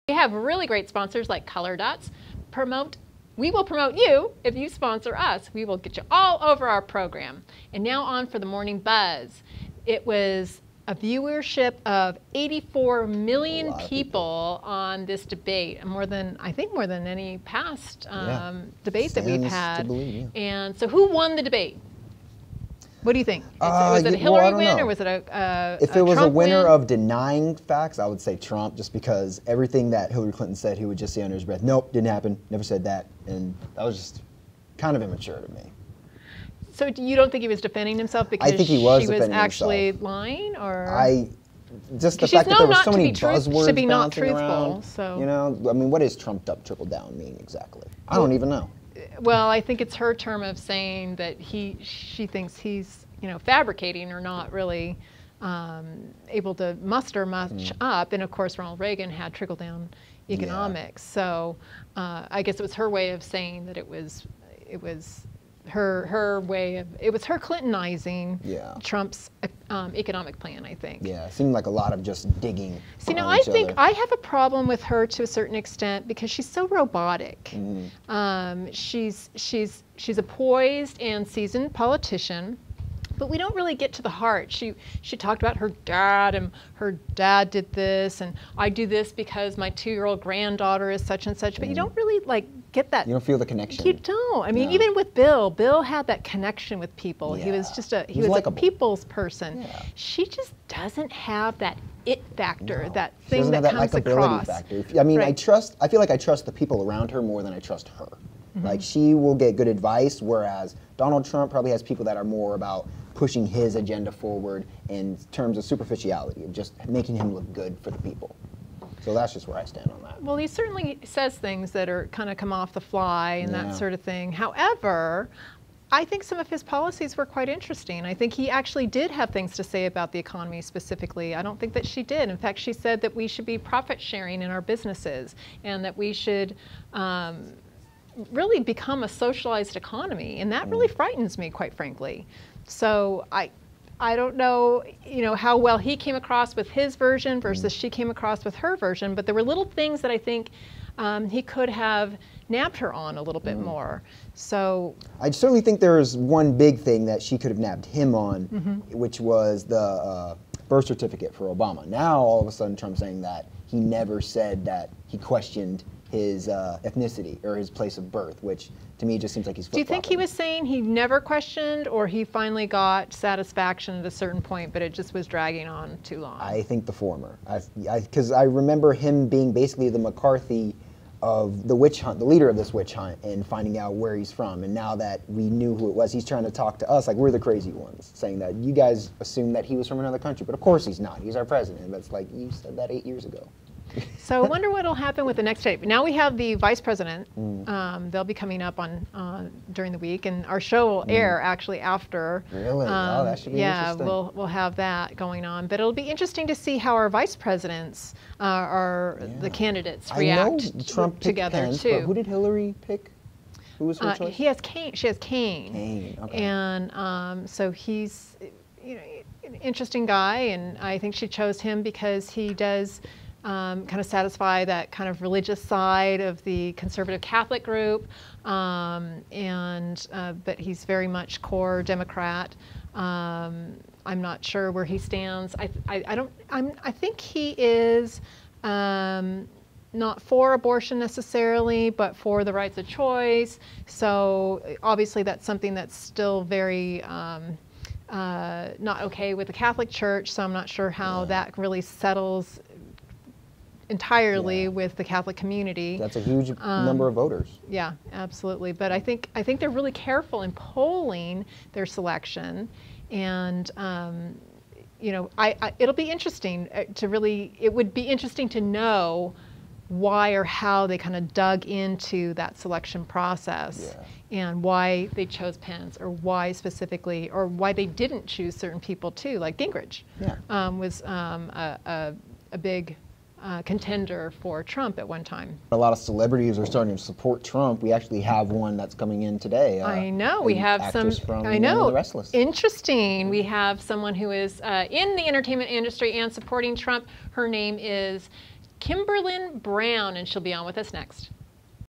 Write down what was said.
We have really great sponsors like Color Dots. We will promote you if you sponsor us. We will get you all over our program. And now on for the Morning Buzz. It was a viewership of 84 million people on this debate, I think more than any past debate that we've had. And so who won the debate? What do you think? Was it a Hillary win or was it a If it was Trump a winner win? of denying facts, I would say Trump, just because everything that Hillary Clinton said, he would just say under his breath, nope, didn't happen, never said that. And that was just kind of immature to me. So you don't think he was defending himself because I think he was she was defending actually himself. lying? Or Just the fact that there were so many buzzwords to be not bouncing truthful, around. so. You know, I mean, what does trumped up, trickle down mean exactly? I don't even know. Well, I think it's her term of saying that she thinks he's, fabricating or not really able to muster much up. And of course, Ronald Reagan had trickle down economics. So I guess it was her way of saying that it was her way of, it was her Clintonizing Trump's economic plan, I think. Yeah, it seemed like a lot of just digging. So, I think I have a problem with her to a certain extent because she's so robotic. She's a poised and seasoned politician, but we don't really get to the heart. She talked about her dad, and her dad did this, and I do this because my 2-year-old granddaughter is such and such, but you don't really get that. You don't feel the connection. You don't. I mean, even with Bill had that connection with people. He was just a people's person. She just doesn't have that it factor, that thing that comes across. Factor. I mean, I feel like I trust the people around her more than I trust her. Like, she will get good advice, whereas Donald Trump probably has people that are more about pushing his agenda forward in terms of superficiality, and just making him look good for the people. So that's just where I stand on that. Well, he certainly says things that are kind of come off the fly and that sort of thing. However, I think some of his policies were quite interesting. I think he actually did have things to say about the economy specifically. I don't think that she did. In fact, she said that we should be profit sharing in our businesses and that we should really become a socialized economy. And that really frightens me, quite frankly. So I don't know, how well he came across with his version versus she came across with her version, but there were little things that I think he could have nabbed her on a little bit more. So I certainly think there was one big thing that she could have nabbed him on, which was the birth certificate for Obama. Now, all of a sudden, Trump's saying that he never said that he questioned his ethnicity or his place of birth, which to me just seems like he's flip-flopping. Do you think he was saying he never questioned, or he finally got satisfaction at a certain point, but it just was dragging on too long? I think the former. Because I remember him being basically the McCarthy of the witch hunt, the leader of this witch hunt, and finding out where he's from. And now that we knew who it was, he's trying to talk to us like we're the crazy ones, saying that you guys assume that he was from another country, but of course he's not. He's our president. That's like, you said that 8 years ago. So I wonder what will happen with the next tape. Now we have the vice president. They'll be coming up on during the week, and our show will air actually after. Really? Oh, that should be interesting. Yeah, we'll have that going on. But it'll be interesting to see how our vice presidents, the candidates, react I know Trump together Pence, too. But who did Hillary pick? Who was her choice? He has Kane. She has Kane. Kane. Okay. And so he's an interesting guy, and I think she chose him because he does kind of satisfy that kind of religious side of the conservative Catholic group, but he's very much core Democrat. I'm not sure where he stands. I think he is not for abortion necessarily, but for the rights of choice. So obviously that's something that's still very not okay with the Catholic Church. So I'm not sure how that really settles entirely with the Catholic community. That's a huge number of voters. Yeah, absolutely. But I think they're really careful in polling their selection, and it'll be interesting it would be interesting to know why or how they kind of dug into that selection process and why they chose Pence, or why specifically, or why they didn't choose certain people too, like Gingrich was a big contender for Trump at one time. A lot of celebrities are starting to support Trump. We actually have one that's coming in today. I know. We have some. From I know. The Restless. Interesting. We have someone who is in the entertainment industry and supporting Trump. Her name is Kimberlyn Brown, and she'll be on with us next.